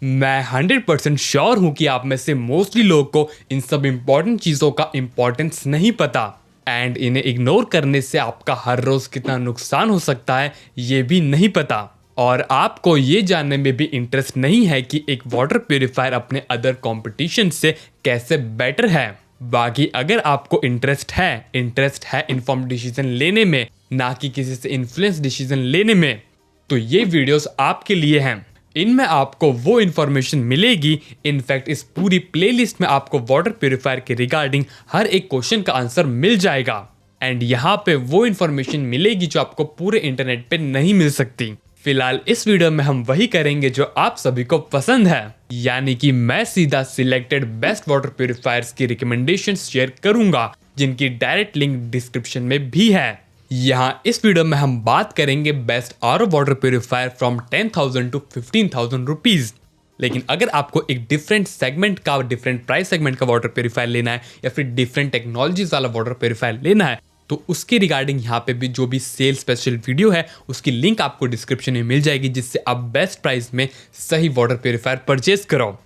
मैं 100% श्योर हूँ कि आप में से मोस्टली लोगों को इन सब इम्पॉर्टेंट चीज़ों का इम्पोर्टेंस नहीं पता एंड इन्हें इग्नोर करने से आपका हर रोज़ कितना नुकसान हो सकता है ये भी नहीं पता। और आपको ये जानने में भी इंटरेस्ट नहीं है कि एक वाटर प्यूरिफायर अपने अदर कंपटीशन से कैसे बेटर है। बाकी अगर आपको इंटरेस्ट है इन्फॉर्म डिसीजन लेने में, ना कि किसी से इन्फ्लुएंस डिसीजन लेने में, तो ये वीडियोस आपके लिए हैं। इनमें आपको वो इन्फॉर्मेशन मिलेगी, इनफैक्ट इस पूरी प्लेलिस्ट में आपको वाटर प्यूरिफायर के रिगार्डिंग हर एक क्वेश्चन का आंसर मिल जाएगा एंड यहाँ पे वो इन्फॉर्मेशन मिलेगी जो आपको पूरे इंटरनेट पे नहीं मिल सकती। फिलहाल इस वीडियो में हम वही करेंगे जो आप सभी को पसंद है, यानी कि मैं सीधा सिलेक्टेड बेस्ट वाटर प्यूरिफायर्स की रिकमेंडेशंस शेयर करूंगा जिनकी डायरेक्ट लिंक डिस्क्रिप्शन में भी है। यहाँ इस वीडियो में हम बात करेंगे best RO water purifier from 10,000 to 15,000 rupees. लेकिन अगर आपको एक डिफरेंट सेगमेंट का, डिफरेंट प्राइस सेगमेंट का वाटर प्यूरिफायर लेना है या फिर डिफरेंट टेक्नोलॉजीज वाला वाटर प्यूरिफायर लेना है, तो उसके रिगार्डिंग यहाँ पे भी जो भी सेल स्पेशल वीडियो है उसकी लिंक आपको डिस्क्रिप्शन में मिल जाएगी, जिससे आप बेस्ट प्राइस में सही वाटर प्यूरिफायर परचेज करो।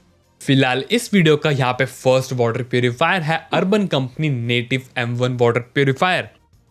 फिलहाल इस वीडियो का यहाँ पे फर्स्ट वाटर प्यूरिफायर है urban company native M1 water purifier.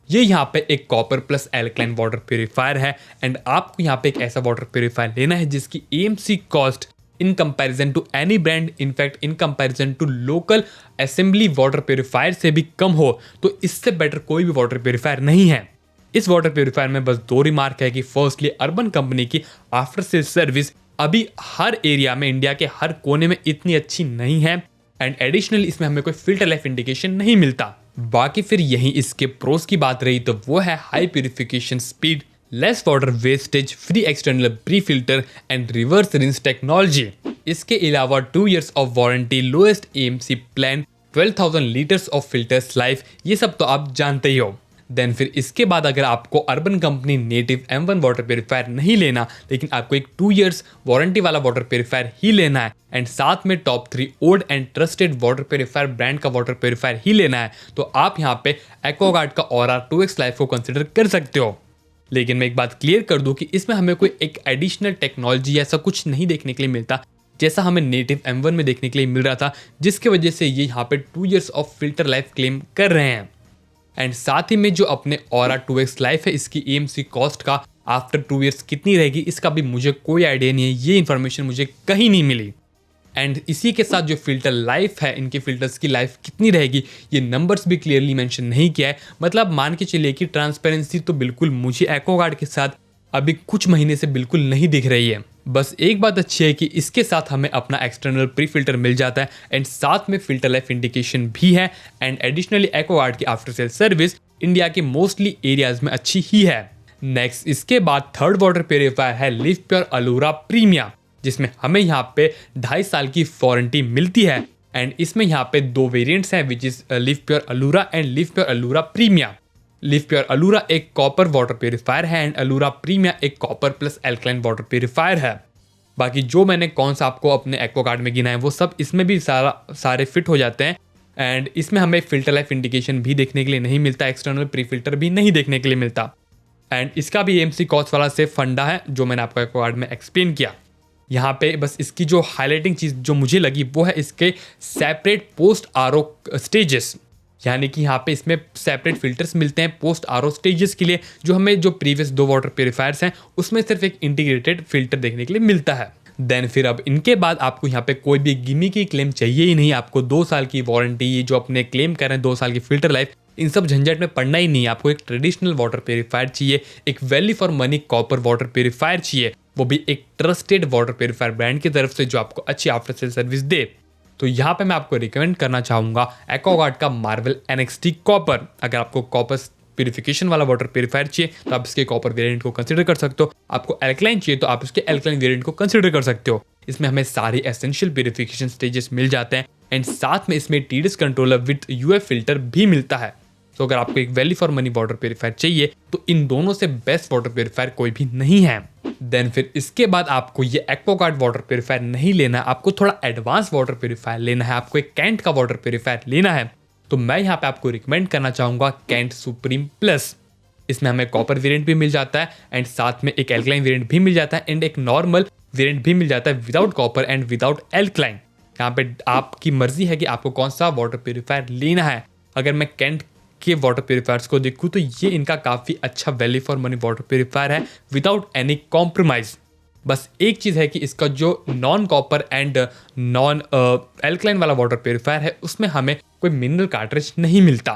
ये यहाँ पे एक copper plus alkaline water purifier है एंड आपको यहाँ पे एक ऐसा वाटर प्यूरिफायर लेना है जिसकी AMC cost in comparison to any brand, in fact in comparison to local assembly water purifier से भी कम हो। तो इससे बेटर कोई भी वाटर प्यूरिफायर नहीं है। इस वाटर प्यूरिफायर में बस दो रिमार्क है कि फर्स्टली अर्बन कंपनी की आफ्टर सेल सर्विस अभी हर एरिया में, इंडिया के हर कोने में इतनी अच्छी नहीं है एंड एडिशनली इसमें हमें कोई फिल्टर लाइफ इंडिकेशन नहीं मिलता। बाकी फिर यहीं इसके प्रोस की बात रही तो वो है high purification speed, less water wastage, free external pre filter and reverse rinse technology. इसके अलावा 2 years of warranty, lowest AMC plan, 12,000 litres of filters life, ये सब तो आप जानते ही हो। देन फिर इसके बाद अगर आपको urban company native M1 water purifier नहीं लेना, लेकिन आपको एक 2 years वारंटी वाला वाटर प्यूरिफायर ही लेना है एंड साथ में top 3 old and trusted water purifier brand का वाटर प्यूरिफायर ही लेना है, तो आप यहाँ पे एक्वागार्ड का Aura 2X लाइफ को कंसिडर कर सकते हो। लेकिन मैं एक बात क्लियर कर दूं कि इसमें हमें कोई एक एडिशनल टेक्नोलॉजी ऐसा कुछ नहीं देखने के लिए मिलता जैसा हमें नेटिव M1 में देखने के लिए मिल रहा था, जिसकी वजह से ये यहाँ पे 2 years of filter life claim कर रहे हैं। एंड साथ ही में जो अपने Aura 2X लाइफ है, इसकी AMC कॉस्ट का आफ्टर 2 years कितनी रहेगी इसका भी मुझे कोई आइडिया नहीं है, ये इन्फॉर्मेशन मुझे कहीं नहीं मिली। एंड इसी के साथ जो फिल्टर लाइफ है, इनके फिल्टर्स की लाइफ कितनी रहेगी ये नंबर्स भी क्लियरली मेंशन नहीं किया है। मतलब मान के चलिए कि ट्रांसपेरेंसी तो बिल्कुल मुझे एक्वागार्ड के साथ अभी कुछ महीने से बिल्कुल नहीं दिख रही है। बस एक बात अच्छी है कि इसके साथ हमें अपना एक्सटर्नल प्री फिल्टर मिल जाता है एंड साथ में फिल्टर लाइफ इंडिकेशन भी है एंड एडिशनली एक्वागार्ड की आफ्टर सेल सर्विस इंडिया के मोस्टली एरियाज में अच्छी ही है। नेक्स्ट इसके बाद थर्ड वाटर प्यूरिफायर है लिव प्योर अलोरा प्रीमिया, जिसमें हमें यहाँ पे 2.5 साल की वारंटी मिलती है एंड इसमें यहाँ पे 2 वेरिएंट्स हैं which is live pure Ellora and live pure Ellora Primia. Live pure Ellora एक कॉपर वाटर प्यूरिफायर है एंड अलोरा प्रीमिया एक copper plus alkaline water purifier है। बाकी जो मैंने कौन सा आपको अपने एक्वागार्ड में गिना है वो सब इसमें भी सारे फिट हो जाते हैं एंड इसमें हमें फिल्टर लाइफ इंडिकेशन भी देखने के लिए नहीं मिलता, एक्सटर्नल प्री फिल्टर भी नहीं देखने के लिए मिलता एंड इसका भी AMC कॉस्ट वाला सेफ फंडा है जो मैंने आपको एक्वागार्ड में एक्सप्लेन किया। यहाँ पे बस इसकी जो हाईलाइटिंग चीज़ जो मुझे लगी वो है इसके सेपरेट पोस्ट RO स्टेजेस, यानी कि यहाँ पे इसमें सेपरेट फिल्टर्स मिलते हैं पोस्ट RO स्टेजेस के लिए, जो हमें जो प्रीवियस 2 वाटर प्यूरिफायर्स हैं उसमें सिर्फ एक इंटीग्रेटेड फिल्टर देखने के लिए मिलता है। देन फिर अब इनके बाद आपको यहाँ पे कोई भी गिमी की क्लेम चाहिए ही नहीं, आपको 2 साल की वारंटी, ये जो अपने क्लेम कर रहे हैं 2 साल की फिल्टर लाइफ, इन सब झंझट में पड़ना ही नहीं है। आपको एक ट्रेडिशनल वाटर प्यूरिफायर चाहिए, एक value for money copper water purifier चाहिए, वो भी एक ट्रस्टेड वाटर प्यूरिफायर ब्रांड की तरफ से जो आपको अच्छी आफ्टर सेल सर्विस दे। तो यहाँ पे मैं आपको रिकमेंड करना चाहूँगा एक्वागार्ड का मार्वल NXT कॉपर। अगर आपको कॉपर प्यूरिफिकेशन वाला वाटर प्यूरिफायर चाहिए तो आप इसके कॉपर वेरिएंट को कंसीडर कर सकते हो, आपको एल्कलाइन चाहिए तो आप इसके एल्कलाइन वेरिएंट को कंसीडर कर सकते हो। इसमें हमें सारे एसेंशियल प्यूरिफिकेशन स्टेजेस मिल जाते हैं एंड साथ में इसमें TDS controller with UF filter भी मिलता है। तो अगर आपको एक value for money water purifier चाहिए तो इन दोनों से बेस्ट वाटर प्यूरिफायर कोई भी नहीं है। देन फिर इसके बाद आपको ये एक्वागार्ड वाटर प्यूरिफायर नहीं लेना है, आपको थोड़ा एडवांस वाटर प्यूरिफायर लेना है, आपको एक कैंट का वाटर प्यूरिफायर लेना है, तो मैं यहाँ पे आपको रिकमेंड करना चाहूँगा कैंट सुप्रीम प्लस। इसमें हमें कॉपर वेरिएंट भी मिल जाता है एंड साथ में एक एल्कलाइन वेरिएंट भी मिल जाता है एंड एक नॉर्मल वेरिएंट भी मिल जाता है without copper and without alkaline. यहाँ पे आपकी मर्जी है कि आपको कौन सा वाटर प्योरीफायर लेना है। अगर मैं कैंट के वाटर प्योरीफायर्स को देखूँ तो ये इनका काफ़ी अच्छा value for money water purifier है विदाउट एनी कॉम्प्रोमाइज़। बस एक चीज़ है कि इसका जो non copper and non alkaline वाला वाटर प्योरीफायर है उसमें हमें कोई मिनरल कार्ट्रिज नहीं मिलता।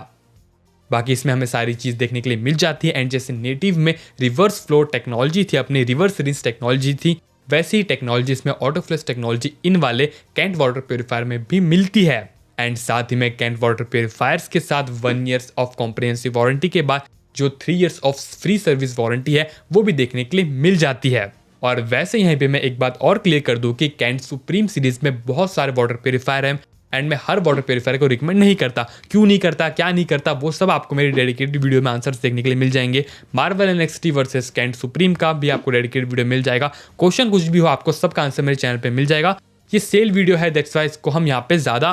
बाकी इसमें हमें सारी चीज़ देखने के लिए मिल जाती है। एंड जैसे नेटिव में रिवर्स फ्लो टेक्नोलॉजी थी, अपनी रिवर्स रिंस टेक्नोलॉजी थी, वैसी ही टेक्नोलॉजी इसमें ऑटो फ्लश टेक्नोलॉजी इन वाले कैंट वाटर प्योरीफायर में भी मिलती है। एंड साथ ही में कैंट वाटर प्योरीफायर्स के साथ 1 ईयर्स ऑफ कॉम्प्रिहेंसिव वारंटी के बाद जो 3 years of free service warranty है वो भी देखने के लिए मिल जाती है। और वैसे यहाँ पे मैं एक बात और क्लियर कर दूं कि कैंट सुप्रीम सीरीज में बहुत सारे वाटर प्योरीफायर हैं एंड मैं हर वाटर प्योरीफायर को रिकमेंड नहीं करता। क्यों नहीं करता, क्या नहीं करता, वो सब आपको मेरी डेडिकेटेड वीडियो में आंसर्स देखने के लिए मिल जाएंगे। Marvel NXT versus Kent Supreme का भी आपको डेडिकेटेड वीडियो मिल जाएगा। क्वेश्चन कुछ भी हो आपको सबका आंसर मेरे चैनल पे मिल जाएगा। ये सेल वीडियो है, दैट्स वाई इसको हम यहाँ पे ज़्यादा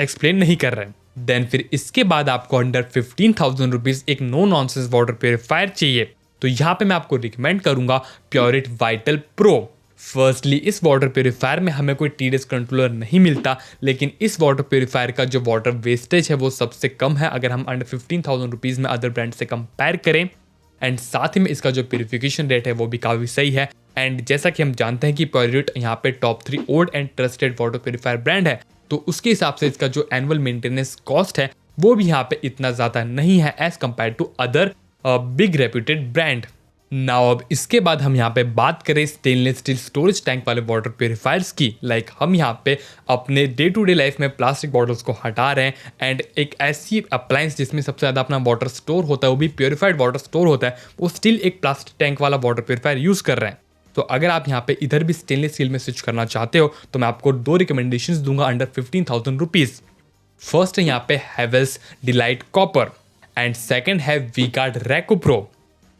एक्सप्लेन नहीं कर रहे हैं। देन फिर इसके बाद आपको अंडर 15,000 रुपीज़ एक नो नॉनसेंस वाटर प्योरीफायर चाहिए तो यहाँ पे मैं आपको रिकमेंड करूंगा प्योरिट वाइटल प्रो। फर्स्टली इस वाटर प्योरीफायर में हमें कोई टीडीएस कंट्रोलर नहीं मिलता, लेकिन इस वाटर प्योरीफायर का जो वाटर वेस्टेज है वो सबसे कम है अगर हम अंडर 15,000 रुपीज़ में अदर ब्रांड से कंपेयर करें। एंड साथ ही में इसका जो प्योरीफिकेशन रेट है वो भी काफ़ी सही है। एंड जैसा कि हम जानते हैं कि प्योरिट यहाँ पे top 3 old and trusted water purifier brand है, तो उसके हिसाब से इसका जो एनुअल मेंटेनेंस कॉस्ट है वो भी यहाँ पे इतना ज़्यादा नहीं है as compare to other big reputed brand. Now अब इसके बाद हम यहाँ पे बात करें स्टेनलेस स्टील स्टोरेज टैंक वाले वाटर प्योरीफायर्स की। लाइक हम यहाँ पे अपने डे टू डे लाइफ में प्लास्टिक बॉटल्स को हटा रहे हैं एंड एक ऐसी अप्लायंस जिसमें सबसे ज़्यादा अपना वाटर स्टोर होता है, वो भी प्योरीफाइड वाटर स्टोर होता है, वो स्टिल एक प्लास्टिक टैंक वाला वाटर प्योरीफायर यूज़ कर रहे हैं। तो अगर आप यहाँ पे इधर भी स्टेनलेस स्टील में स्विच करना चाहते हो तो मैं आपको 2 रिकमेंडेशंस दूंगा अंडर 15,000 रुपीज़। फर्स्ट है यहाँ पे Havells delight copper and second है वी-गार्ड रैको प्रो।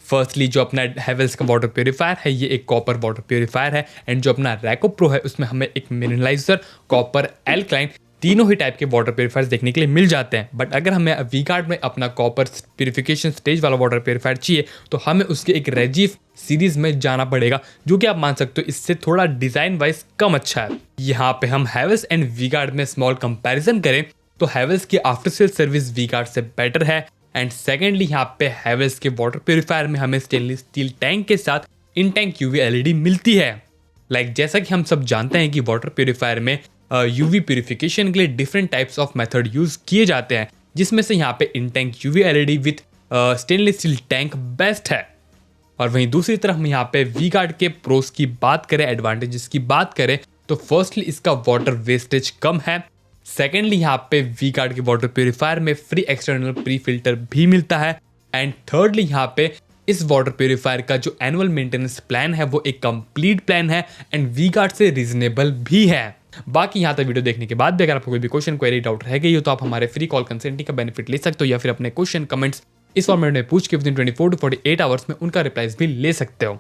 फर्स्टली जो अपना हेवेल्स का वाटर प्योरीफायर है ये एक कॉपर वाटर प्योरीफायर है एंड जो अपना रैको प्रो है उसमें हमें एक मिनरलाइजर, कॉपर, एल्कलाइन तीनों ही टाइप के वाटर प्योरीफायर्स देखने के लिए मिल जाते हैं। बट अगर हमें वी-गार्ड में अपना कॉपर प्योरीफिकेशन स्टेज वाला वाटर प्योरीफायर चाहिए तो हमें उसके एक रेजिव सीरीज में जाना पड़ेगा, जो कि आप मान सकते हो इससे थोड़ा डिजाइन वाइज कम अच्छा है। यहाँ पे हम हेवेल्स एंड वी-गार्ड में स्मॉल कंपेरिजन करें तो हेवेल्स की आफ्टर सेल सर्विस वी-गार्ड से बेटर है। एंड सेकेंडली यहाँ पे हेवेल्स के वाटर प्योरीफायर में हमें स्टेनलेस स्टील टैंक के साथ इन टैंक यूवी एलईडी मिलती है। लाइक जैसा कि हम सब जानते हैं कि वाटर प्योरीफायर में यूवी प्योरीफिकेशन के लिए different types of method use किए जाते हैं, जिसमें से यहाँ पे in tank UV LED with stainless steel tank best है। और वहीं दूसरी तरफ हम यहाँ पे वी-गार्ड के प्रोस की बात करें, एडवांटेजेस की बात करें तो फर्स्टली इसका वाटर वेस्टेज कम है। सेकेंडली यहाँ पे वी-गार्ड के वाटर प्योरीफायर में फ्री एक्सटर्नल प्री फिल्टर भी मिलता है। एंड थर्डली यहाँ पे इस वाटर प्योरीफायर का जो एनुअल मेंटेनेंस प्लान है वो एक कंप्लीट प्लान है एंड वी-गार्ड से रीजनेबल भी है। बाकी यहाँ तक वीडियो देखने के बाद भी अगर आपको कोई भी क्वेश्चन, क्वेरी, डाउट रह गई हो तो आप हमारे फ्री कॉल कंसल्टिंग का बेनिफिट ले सकते हो या फिर अपने क्वेश्चन कमेंट्स इस फॉर्मेट में पूछ के विदिन 24 to 48 आवर्स में उनका रिप्लाईज भी ले सकते हो।